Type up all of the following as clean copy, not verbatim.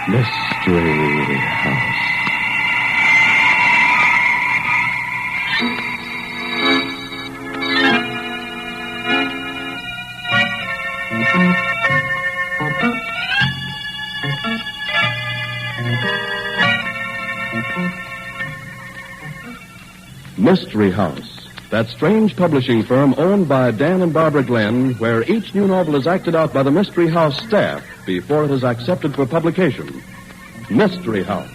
Mystery House. Mystery House, that strange publishing firm owned by Dan and Barbara Glenn, where each new novel is acted out by the Mystery House staff before it is accepted for publication. Mystery House.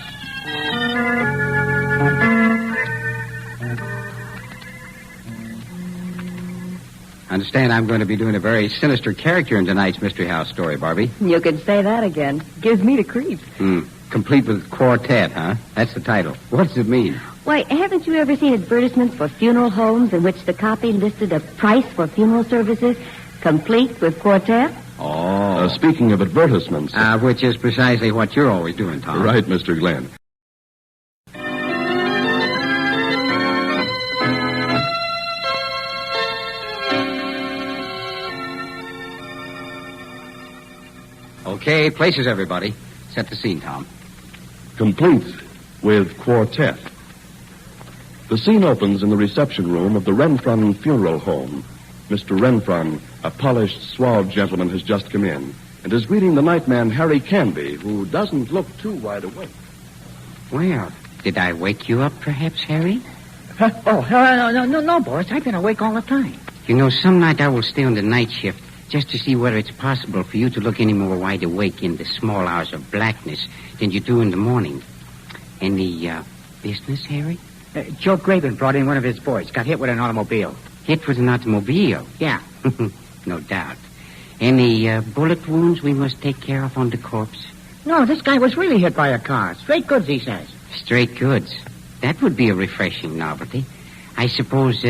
I understand I'm going to be doing a very sinister character in tonight's Mystery House story, Barbie. You can say that again. Gives me the creeps. Complete with Quartet, huh? That's the title. What does it mean? Why, haven't you ever seen advertisements for funeral homes in which the copy listed a price for funeral services complete with Quartet? Oh. Speaking of advertisements... which is precisely what you're always doing, Tom. Right, Mr. Glenn. Okay, places, everybody. Set the scene, Tom. Complete with Quartet. The scene opens in the reception room of the Renfron Funeral Home. Mr. Renfron, a polished, suave gentleman, has just come in and is greeting the nightman, Harry Canby, who doesn't look too wide awake. Well, did I wake you up, perhaps, Harry? No, boss. I've been awake all the time. You know, some night I will stay on the night shift just to see whether it's possible for you to look any more wide awake in the small hours of blackness than you do in the morning. Any, business, Harry? Joe Graven brought in one of his boys. Got hit with an automobile. Hit with an automobile? Yeah. No doubt. Any, bullet wounds we must take care of on the corpse? No, this guy was really hit by a car. Straight goods, he says. Straight goods. That would be a refreshing novelty. I suppose,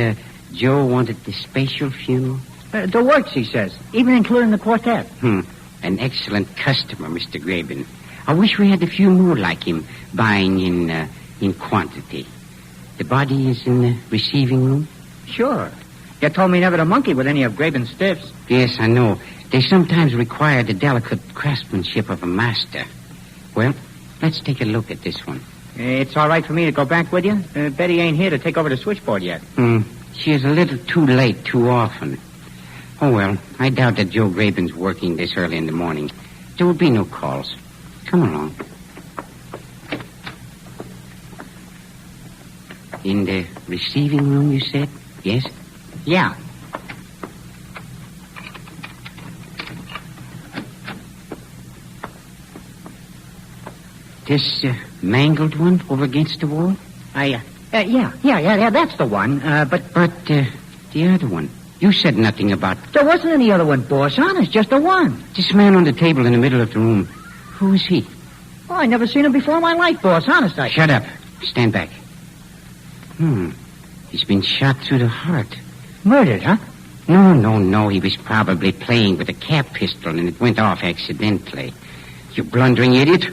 Joe wanted the special funeral? The works, he says, even including the Quartet. An excellent customer, Mr. Graben. I wish we had a few more like him, buying in quantity. The body is in the receiving room? Sure. You told me never to monkey with any of Graben's stiffs. Yes, I know. They sometimes require the delicate craftsmanship of a master. Well, let's take a look at this one. It's all right for me to go back with you? Betty ain't here to take over the switchboard yet. She is a little too late too often. Oh, well, I doubt that Joe Graben's working this early in the morning. There will be no calls. Come along. In the receiving room, you said? Yes? Yeah. This mangled one over against the wall? Yeah, that's the one. But the other one. You said nothing about... There wasn't any other one, boss. Honest, just the one. This man on the table in the middle of the room. Who is he? Oh, I never seen him before in my life, boss. Honest, I... Shut up. Stand back. He's been shot through the heart. Murdered, huh? No. He was probably playing with a cap pistol and it went off accidentally. You blundering idiot.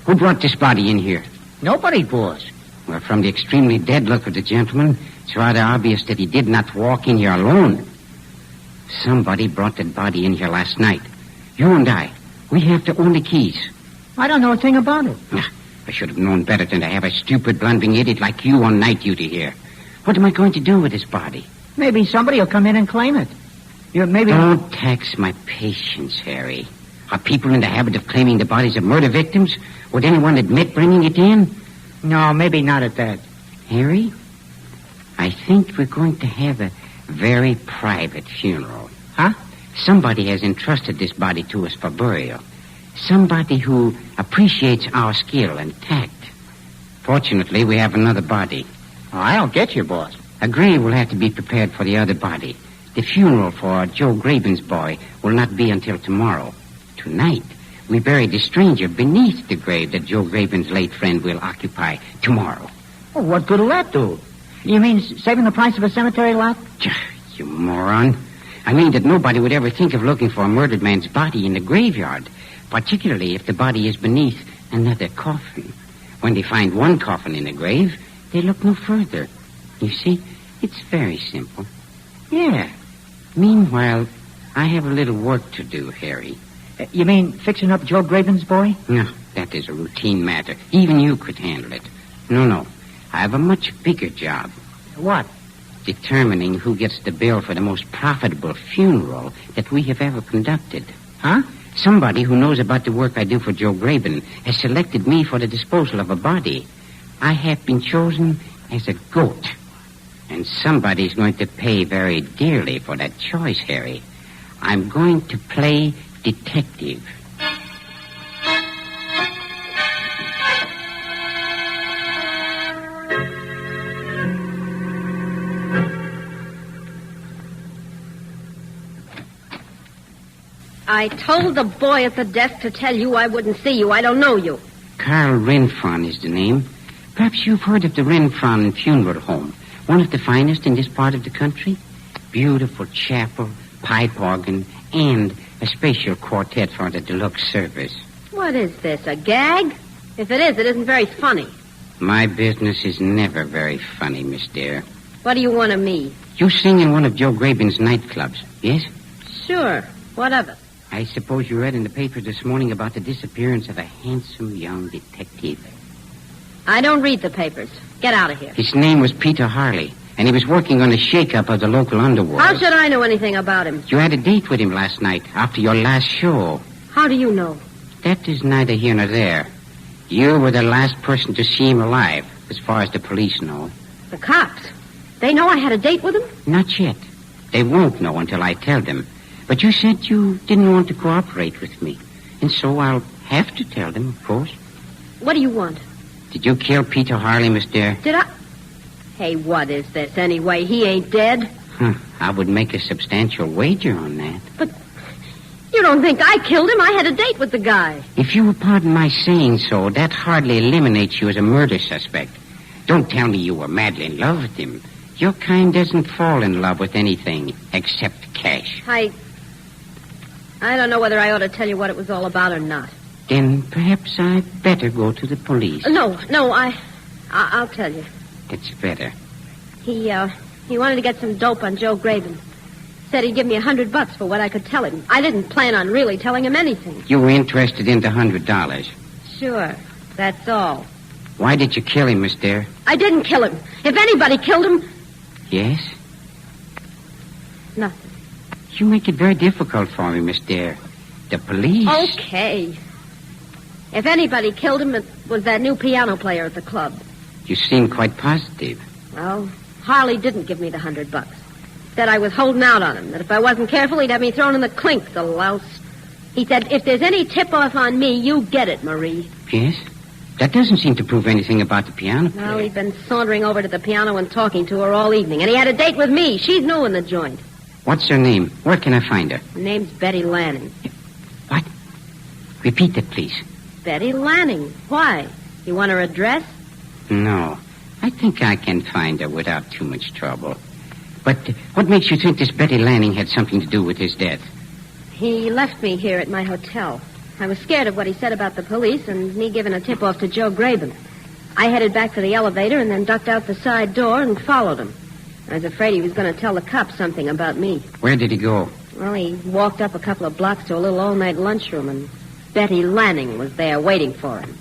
Who brought this body in here? Nobody, boss. Well, from the extremely dead look of the gentleman, it's rather obvious that he did not walk in here alone. Somebody brought that body in here last night. You and I. We have to own the keys. I don't know a thing about it. I should have known better than to have a stupid, blundering idiot like you on night duty here. What am I going to do with this body? Maybe somebody will come in and claim it. Don't tax my patience, Harry. Are people in the habit of claiming the bodies of murder victims? Would anyone admit bringing it in? No, maybe not at that. Harry, I think we're going to have a very private funeral. Huh? Somebody has entrusted this body to us for burial. Somebody who appreciates our skill and tact. Fortunately, we have another body. Oh, I don't get you, boss. A grave will have to be prepared for the other body. The funeral for Joe Graben's boy will not be until tomorrow. Tonight, we bury the stranger beneath the grave that Joe Graben's late friend will occupy tomorrow. Well, what good will that do? You mean saving the price of a cemetery lot? You moron. I mean that nobody would ever think of looking for a murdered man's body in the graveyard, particularly if the body is beneath another coffin. When they find one coffin in the grave, they look no further. You see, it's very simple. Yeah. Meanwhile, I have a little work to do, Harry. You mean fixing up Joe Graven's boy? No, that is a routine matter. Even you could handle it. No. I have a much bigger job. What? Determining who gets the bill for the most profitable funeral that we have ever conducted. Huh? Somebody who knows about the work I do for Joe Graven has selected me for the disposal of a body. I have been chosen as a goat. And somebody's going to pay very dearly for that choice, Harry. I'm going to play detective. I told the boy at the desk to tell you I wouldn't see you. I don't know you. Carl Renfron is the name. Perhaps you've heard of the Renfron Funeral Home, one of the finest in this part of the country. Beautiful chapel, pipe organ, and a special quartet for the deluxe service. What is this, a gag? If it is, it isn't very funny. My business is never very funny, Miss Dare. What do you want of me? You sing in one of Joe Graven's nightclubs, yes? Sure. What of it? I suppose you read in the paper this morning about the disappearance of a handsome young detective. I don't read the papers. Get out of here. His name was Peter Harley, and he was working on a shake-up of the local underworld. How should I know anything about him? You had a date with him last night after your last show. How do you know? That is neither here nor there. You were the last person to see him alive, as far as the police know. The cops? They know I had a date with him? Not yet. They won't know until I tell them. But you said you didn't want to cooperate with me. And so I'll have to tell them, of course. What do you want? Did you kill Peter Harley, Miss Dare? Did I? Hey, what is this anyway? He ain't dead. I would make a substantial wager on that. But you don't think I killed him? I had a date with the guy. If you will pardon my saying so, that hardly eliminates you as a murder suspect. Don't tell me you were madly in love with him. Your kind doesn't fall in love with anything except cash. I don't know whether I ought to tell you what it was all about or not. Then perhaps I'd better go to the police. No, I'll tell you. That's better. He wanted to get some dope on Joe Graven. Said he'd give me $100 for what I could tell him. I didn't plan on really telling him anything. You were interested in the $100. Sure, that's all. Why did you kill him, Miss Dare? I didn't kill him. If anybody killed him... Yes? Nothing. You make it very difficult for me, Miss Dare. The police... Okay. If anybody killed him, it was that new piano player at the club. You seem quite positive. Well, Harley didn't give me the $100. Said I was holding out on him, that if I wasn't careful, he'd have me thrown in the clink, the louse. He said, if there's any tip-off on me, you get it, Marie. Yes? That doesn't seem to prove anything about the piano player. Well, he'd been sauntering over to the piano and talking to her all evening, and he had a date with me. She's new in the joint. What's her name? Where can I find her? Her name's Betty Lanning. What? Repeat that, please. Betty Lanning. Why? You want her address? No. I think I can find her without too much trouble. But what makes you think this Betty Lanning had something to do with his death? He left me here at my hotel. I was scared of what he said about the police and me giving a tip-off to Joe Graven. I headed back to the elevator and then ducked out the side door and followed him. I was afraid he was going to tell the cops something about me. Where did he go? Well, he walked up a couple of blocks to a little all-night lunchroom, and Betty Lanning was there waiting for him.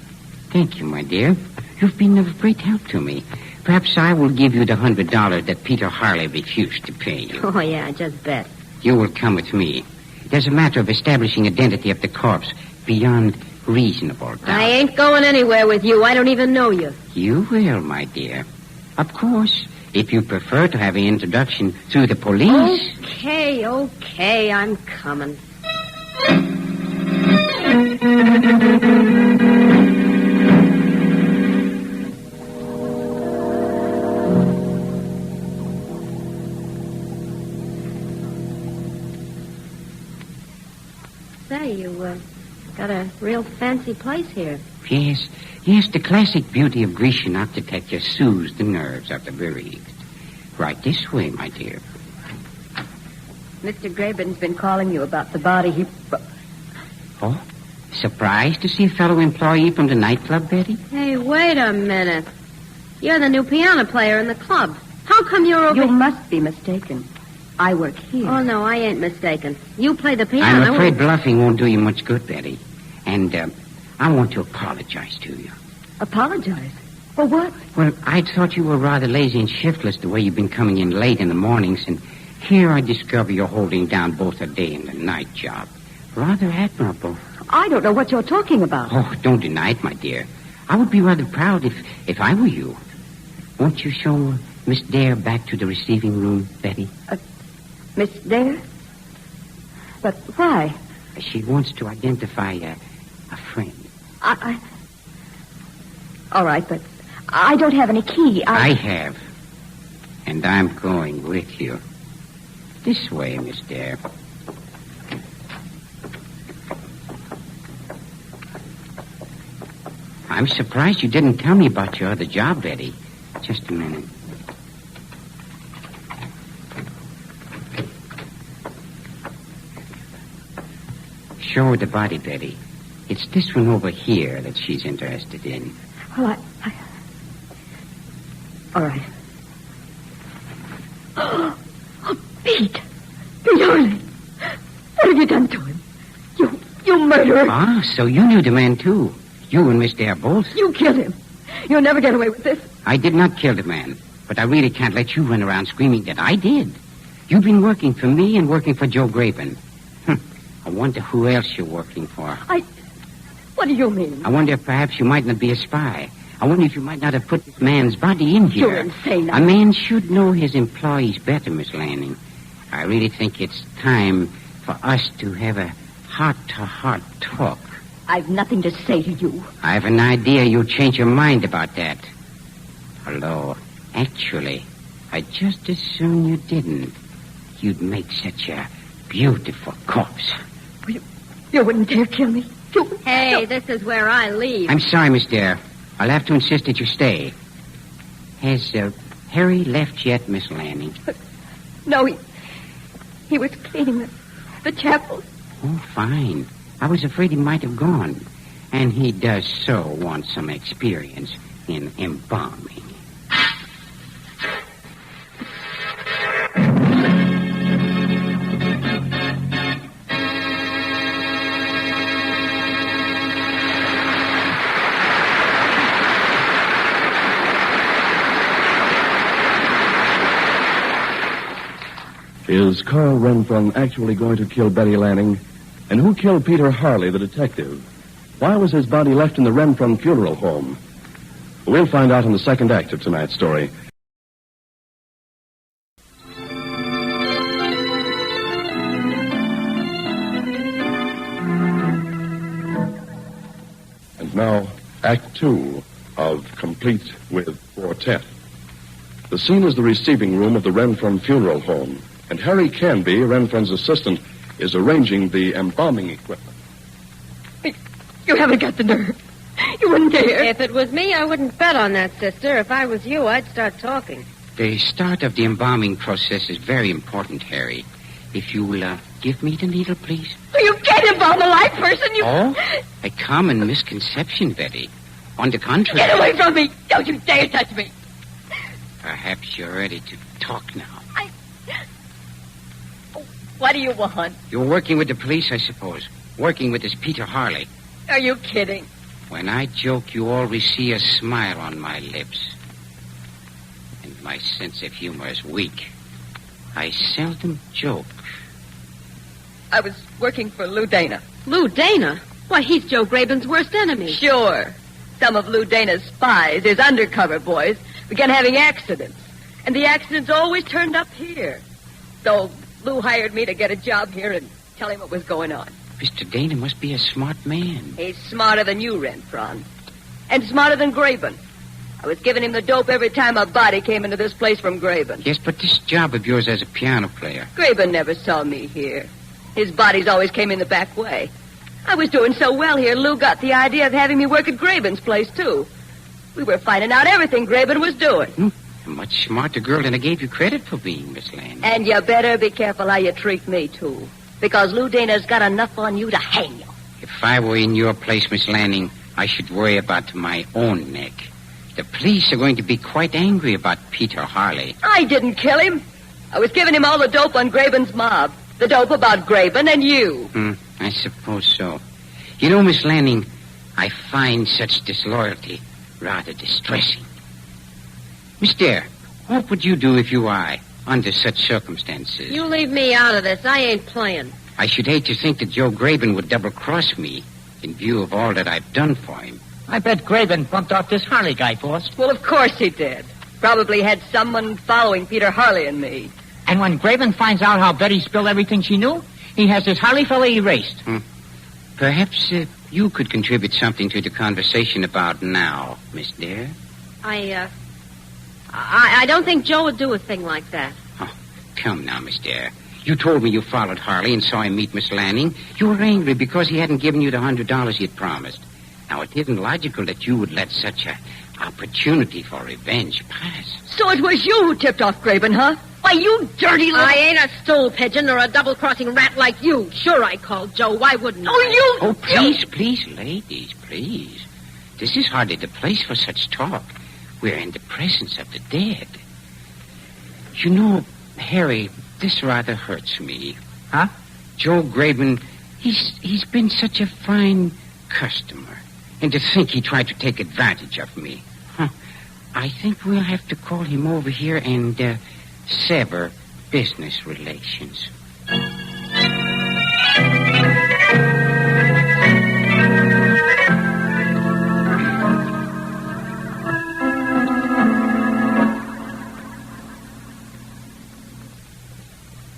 Thank you, my dear. You've been of great help to me. Perhaps I will give you the $100 that Peter Harley refused to pay you. Oh, yeah, just bet. You will come with me. There's a matter of establishing identity of the corpse beyond reasonable doubt. I ain't going anywhere with you. I don't even know you. You will, my dear. Of course, if you prefer to have an introduction through the police. Okay, I'm coming. Say, you got a real fancy place here. Yes, the classic beauty of Grecian architecture soothes the nerves of the bereaved. Right this way, my dear. Mr. Graven's been calling you about the body he... Oh? Surprised to see a fellow employee from the nightclub, Betty? Hey, wait a minute. You're the new piano player in the club. How come you're over... You must be mistaken. I work here. Oh, no, I ain't mistaken. You play the piano. I'm afraid bluffing won't do you much good, Betty. And I want to apologize to you. Apologize? For what? Well, I thought you were rather lazy and shiftless the way you've been coming in late in the mornings, and here I discover you're holding down both a day and a night job. Rather admirable. I don't know what you're talking about. Oh, don't deny it, my dear. I would be rather proud if I were you. Won't you show Miss Dare back to the receiving room, Betty? Miss Dare? But why? She wants to identify a friend. All right, but I don't have any key. I have. And I'm going with you. This way, Miss Dare. I'm surprised you didn't tell me about your other job, Betty. Just a minute. Show her the body, Betty. It's this one over here that she's interested in. Well, all right. Oh, Pete. Pete Harley. What have you done to him? You murderer. Ah, so you knew the man, too. You and Miss Dare both. You killed him. You'll never get away with this. I did not kill the man, but I really can't let you run around screaming that I did. You've been working for me and working for Joe Graben. I wonder who else you're working for. What do you mean? I wonder if perhaps you might not be a spy. I wonder if you might not have put this man's body in here. You're insane. A man should know his employees better, Miss Lanning. I really think it's time for us to have a heart-to-heart talk. I've nothing to say to you. I have an idea you'll change your mind about that. Although, actually, I'd just as soon you didn't. You'd make such a beautiful corpse. You wouldn't dare kill me. Hey, this is where I leave. I'm sorry, Miss Dare. I'll have to insist that you stay. Has Harry left yet, Miss Lanning? No, he was cleaning the chapel. Oh, fine. I was afraid he might have gone. And he does so want some experience in embalming. Is Carl Renfron actually going to kill Betty Lanning? And who killed Peter Harley, the detective? Why was his body left in the Renfron funeral home? We'll find out in the second act of tonight's story. And now, Act 2 of Complete with Quartet. The scene is the receiving room of the Renfron funeral home, and Harry Canby, Renfron's assistant, is arranging the embalming equipment. You haven't got the nerve. You wouldn't dare. If it was me, I wouldn't bet on that, sister. If I was you, I'd start talking. The start of the embalming process is very important, Harry. If you'll give me the needle, please. You can't embalm a live person. Oh? A common misconception, Betty. On the contrary... Get away from me. Don't you dare touch me. Perhaps you're ready to talk now. What do you want? You're working with the police, I suppose. Working with this Peter Harley. Are you kidding? When I joke, you always see a smile on my lips. And my sense of humor is weak. I seldom joke. I was working for Lou Dana. Lou Dana? Why, he's Joe Graben's worst enemy. Sure. Some of Lou Dana's spies, his undercover boys, began having accidents. And the accidents always turned up here. So Lou hired me to get a job here and tell him what was going on. Mr. Dana must be a smart man. He's smarter than you, Renfron. And smarter than Graben. I was giving him the dope every time a body came into this place from Graben. Yes, but this job of yours as a piano player... Graben never saw me here. His bodies always came in the back way. I was doing so well here, Lou got the idea of having me work at Graben's place, too. We were finding out everything Graben was doing. A much smarter girl than I gave you credit for being, Miss Lanning. And you better be careful how you treat me, too. Because Lou Dana's got enough on you to hang you. If I were in your place, Miss Lanning, I should worry about my own neck. The police are going to be quite angry about Peter Harley. I didn't kill him. I was giving him all the dope on Graben's mob. The dope about Graben and you. I suppose so. You know, Miss Lanning, I find such disloyalty rather distressing. Miss Dare, what would you do if you were I, under such circumstances? You leave me out of this. I ain't playing. I should hate to think that Joe Graben would double-cross me in view of all that I've done for him. I bet Graben bumped off this Harley guy, boss. Well, of course he did. Probably had someone following Peter Harley and me. And when Graben finds out how Betty spilled everything she knew, he has this Harley fella erased. Perhaps you could contribute something to the conversation about now, Miss Dare. I don't think Joe would do a thing like that. Oh, come now, Miss Dare. You told me you followed Harley and saw him meet Miss Lanning. You were angry because he hadn't given you the $100 he had promised. Now, it isn't logical that you would let such an opportunity for revenge pass. So it was you who tipped off Graben, huh? Why, you dirty little... I ain't a stool pigeon or a double-crossing rat like you. Sure, I called Joe. Why wouldn't I? Oh, please, ladies, please. This is hardly the place for such talk. We're in the presence of the dead. You know, Harry, this rather hurts me. Huh? Joe Graben, he's been such a fine customer. And to think he tried to take advantage of me. I think we'll have to call him over here and sever business relations.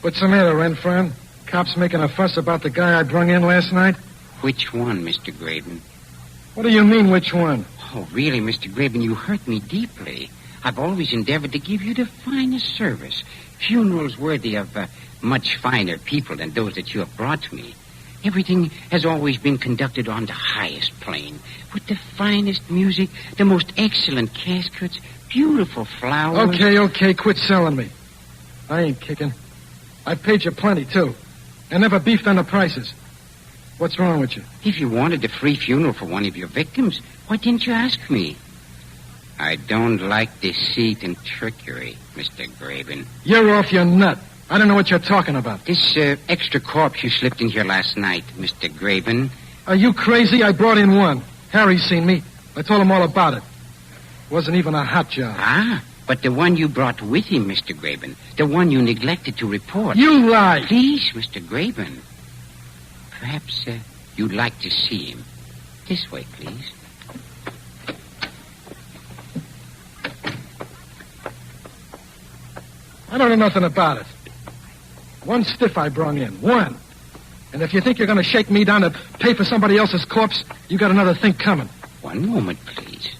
What's the matter, Renfern? Cops making a fuss about the guy I brung in last night? Which one, Mr. Graben? What do you mean, which one? Oh, really, Mr. Graben, you hurt me deeply. I've always endeavored to give you the finest service. Funerals worthy of much finer people than those that you have brought to me. Everything has always been conducted on the highest plane, with the finest music, the most excellent caskets, beautiful flowers. Okay, quit selling me. I ain't kicking. I've paid you plenty, too. And never beefed on the prices. What's wrong with you? If you wanted a free funeral for one of your victims, why didn't you ask me? I don't like deceit and trickery, Mr. Graben. You're off your nut. I don't know what you're talking about. This extra corpse you slipped in here last night, Mr. Graben. Are you crazy? I brought in one. Harry's seen me. I told him all about it. Wasn't even a hot job. Ah, but the one you brought with him, Mr. Graben. The one you neglected to report. You lied. Please, Mr. Graben. Perhaps you'd like to see him. This way, please. I don't know nothing about it. One stiff I brung in. One. And if you think you're going to shake me down to pay for somebody else's corpse, you got another thing coming. One moment, please.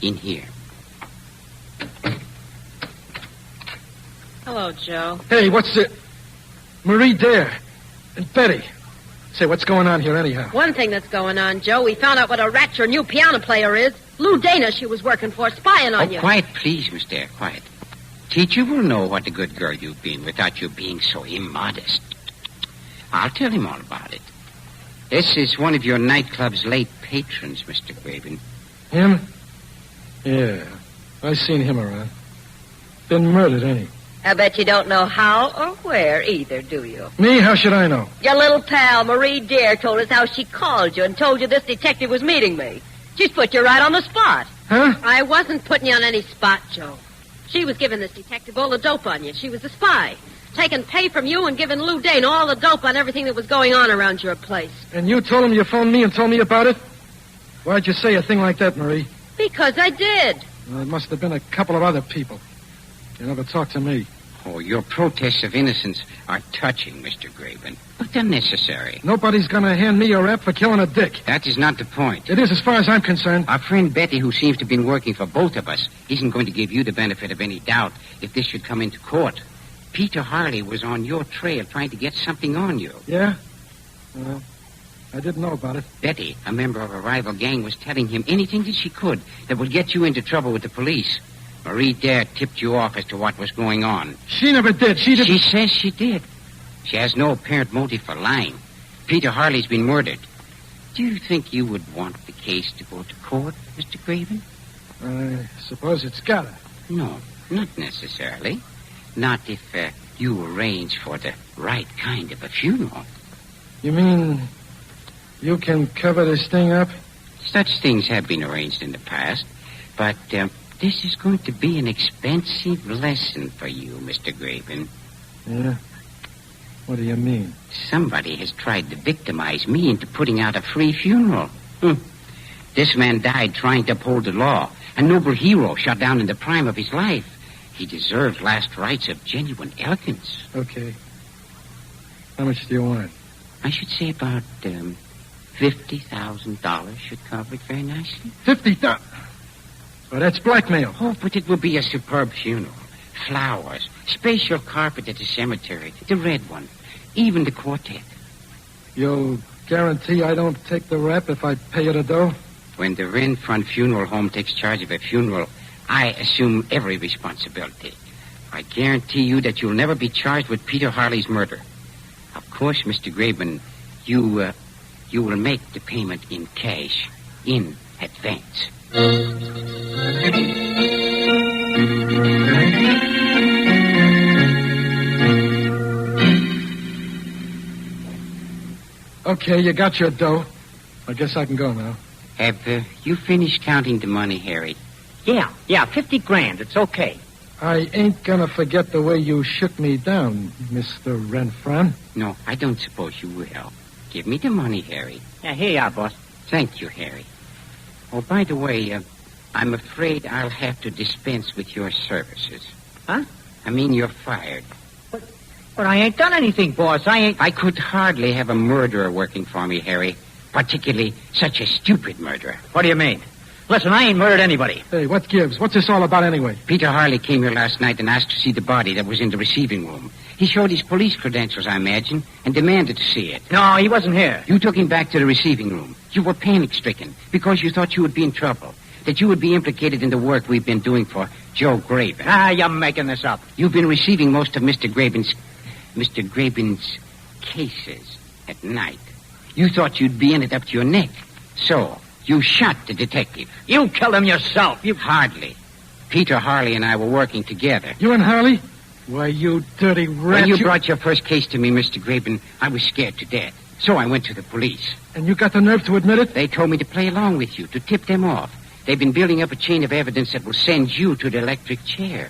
In here. Hello, Joe. Hey, what's it? Marie Dare and Betty. Say, what's going on here anyhow? One thing that's going on, Joe. We found out what a rat your new piano player is. Lou Dana she was working for, spying on you. Quiet, please, Miss Dare, quiet. Teacher will know what a good girl you've been without you being so immodest. I'll tell him all about it. This is one of your nightclub's late patrons, Mr. Graben. Him? Yeah, I seen him around. Been murdered, ain't he? I bet you don't know how or where either, do you? Me? How should I know? Your little pal, Marie Dare, told us how she called you and told you this detective was meeting me. She's put you right on the spot. Huh? I wasn't putting you on any spot, Joe. She was giving this detective all the dope on you. She was the spy. Taking pay from you and giving Lou Dane all the dope on everything that was going on around your place. And you told him you phoned me and told me about it? Why'd you say a thing like that, Marie? Because I did. Well, it must have been a couple of other people. You never talked to me. Oh, your protests of innocence are touching, Mr. Graben, but unnecessary. Nobody's going to hand me a rap for killing a dick. That is not the point. It is as far as I'm concerned. Our friend Betty, who seems to have been working for both of us, isn't going to give you the benefit of any doubt if this should come into court. Peter Harley was on your trail trying to get something on you. Yeah? Well, I didn't know about it. Betty, a member of a rival gang, was telling him anything that she could that would get you into trouble with the police. Marie Dare tipped you off as to what was going on. She never did. She didn't. She says she did. She has no apparent motive for lying. Peter Harley's been murdered. Do you think you would want the case to go to court, Mr. Graven? I suppose it's gotta. No, not necessarily. Not if you arrange for the right kind of a funeral. You mean you can cover this thing up? Such things have been arranged in the past, but this is going to be an expensive lesson for you, Mr. Graven. Yeah? What do you mean? Somebody has tried to victimize me into putting out a free funeral. This man died trying to uphold the law. A noble hero shot down in the prime of his life. He deserved last rites of genuine elegance. Okay. How much do you want? I should say about $50,000 should cover it very nicely. $50,000? Well, that's blackmail. Oh, but it will be a superb funeral. Flowers, special carpet at the cemetery, the red one, even the quartet. You'll guarantee I don't take the rap if I pay you the dough? When the Renfron Funeral Home takes charge of a funeral, I assume every responsibility. I guarantee you that you'll never be charged with Peter Harley's murder. Of course, Mr. Graben, you will make the payment in cash, in advance. Okay, you got your dough. I guess I can go now. Have you finished counting the money, Harry? Yeah, $50,000. It's okay. I ain't gonna forget the way you shook me down, Mr. Renfron. No, I don't suppose you will. Give me the money, Harry. Yeah, here you are, boss. Thank you, Harry. Oh, by the way, I'm afraid I'll have to dispense with your services. Huh? I mean, you're fired. But I ain't done anything, boss. I could hardly have a murderer working for me, Harry. Particularly such a stupid murderer. What do you mean? Listen, I ain't murdered anybody. Hey, what gives? What's this all about anyway? Peter Harley came here last night and asked to see the body that was in the receiving room. He showed his police credentials, I imagine, and demanded to see it. No, he wasn't here. You took him back to the receiving room. You were panic-stricken because you thought you would be in trouble, that you would be implicated in the work we've been doing for Joe Graven. You're making this up. You've been receiving most of Mr. Graven's cases at night. You thought you'd be in it up to your neck. So, you shot the detective. You killed him yourself. Hardly. Peter Harley and I were working together. You and Harley? Why, you dirty rat. When you brought your first case to me, Mr. Graven, I was scared to death. So I went to the police. And you got the nerve to admit it? They told me to play along with you, to tip them off. They've been building up a chain of evidence that will send you to the electric chair.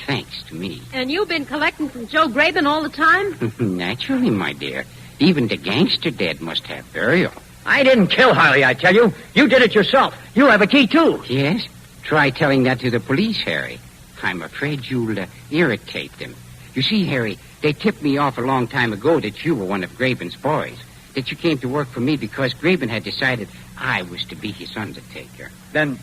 Thanks to me. And you've been collecting from Joe Graben all the time? Naturally, my dear. Even the gangster dead must have burial. I didn't kill Harley, I tell you. You did it yourself. You have a key, too. Yes? Try telling that to the police, Harry. I'm afraid you'll irritate them. You see, Harry, they tipped me off a long time ago that you were one of Graben's boys. That you came to work for me because Graben had decided I was to be his undertaker. Then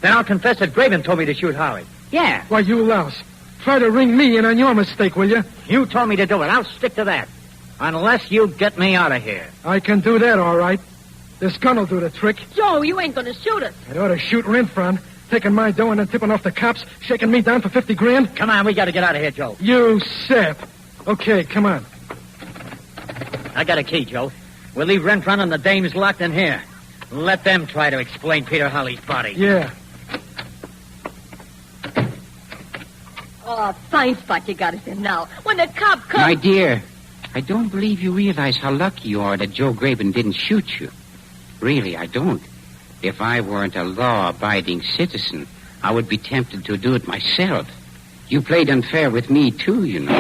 I'll confess that Graben told me to shoot Harley. Yeah. Why, you louse. Try to ring me in on your mistake, will you? You told me to do it. I'll stick to that. Unless you get me out of here. I can do that, all right. This gun'll do the trick. Joe, you ain't gonna shoot us. I ought to shoot Renfron, taking my dough and then tipping off the cops, shaking me down for $50,000. Come on, we gotta get out of here, Joe. You sap. Okay, come on. I got a key, Joe. We'll leave Renfron and the dames locked in here. Let them try to explain Peter Harley's body. Yeah. Oh, fine spot you got us in now. When the cop comes... My dear, I don't believe you realize how lucky you are that Joe Graben didn't shoot you. Really, I don't. If I weren't a law-abiding citizen, I would be tempted to do it myself. You played unfair with me, too, you know.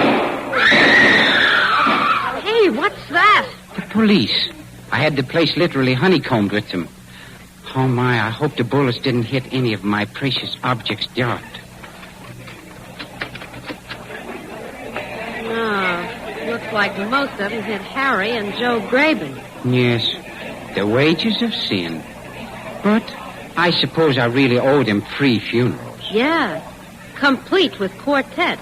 Hey, what's that? The police. I had the place literally honeycombed with them. Oh, my, I hope the bullets didn't hit any of my precious objects dart. Looks like most of them hit Harry and Joe Graben. Yes, the wages of sin. But I suppose I really owe them free funerals. Yeah, complete with Quartet.